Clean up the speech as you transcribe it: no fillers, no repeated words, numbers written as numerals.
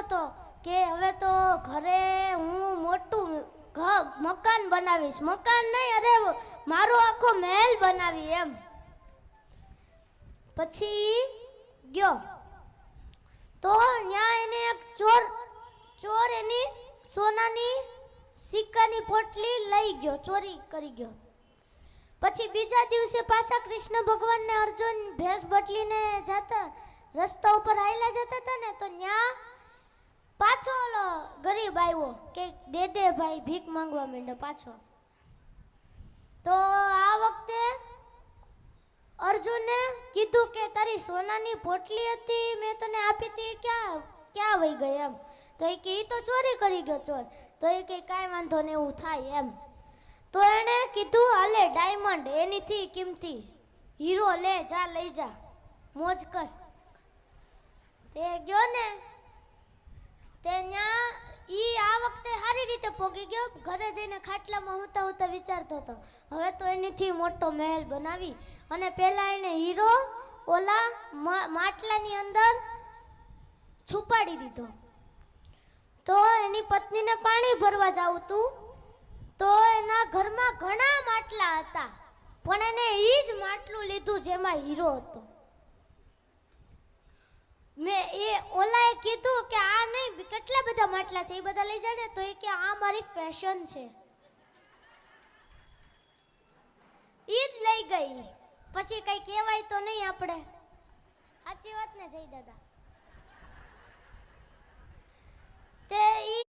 હતો કે હવે તો ઘરે હું મોટું મકાન બનાવીશ. મકાન નહીં, અરે મારો આખો મહેલ બનાવી એમ. પછી ગયો તો ત્યાં એને એક ચોર એની સોનાની સિક્કાની પોટલી લઈ ગયો, ચોરી કરી ગયો. પછી બીજા દિવસે પાછા કૃષ્ણ ભગવાનને અર્જુન ભેંસ બદલીને જતા રસ્તા ઉપર હાલ્યા જતા હતા ને, તો ત્યાં પાછો ઓલો ગરીબ આવ્યો કે દે ભાઈ, ભીખ માંગવા માંડ્યો પાછો. તો આ વખતે અર્જુને કીધું કે તારી સોનાની પોટલી હતી મેં તને આપી હતી, ક્યાં વહી ગઈ એમ. તો એ કે તો ચોરી કરી ગયો ચોર. તો એ કે કાંઈ વાંધો ને, એવું થાય એમ. તો એણે કીધું હાલે ડાયમંડ એનીથી કિંમતી હીરો લે, જા લઈ જા, મોજ કર. તે ગયો ને, તે ન્યા ઈ આ વખતે સારી રીતે પોગી ગયો. ઘરે જઈને ખાટલામાં હુતા વિચારતો હતો હવે તો એનીથી મોટો મહેલ બનાવી. અને પહેલા એને હીરો ઓલા માટલાની અંદર છુપાડી દીધો. તો એની પત્નીને પાણી ભરવા જાવું તું, તો એના ઘરમાં ઘણા માટલા હતા, પણ એને ઈ જ માટલું લીધું જેમાં હીરો હતો. ઓલાએ કીધું કે આ નહીં, કેટલા બધા માટલા છે, એ બધા લઈ જાય ને. તો એ કે આ મારી ફેશન છે, ઈ જ લઈ ગઈ. પછી કઈ કહેવાય તો નહીં આપણે, સાચી વાત ને જય દાદા. તે ઈ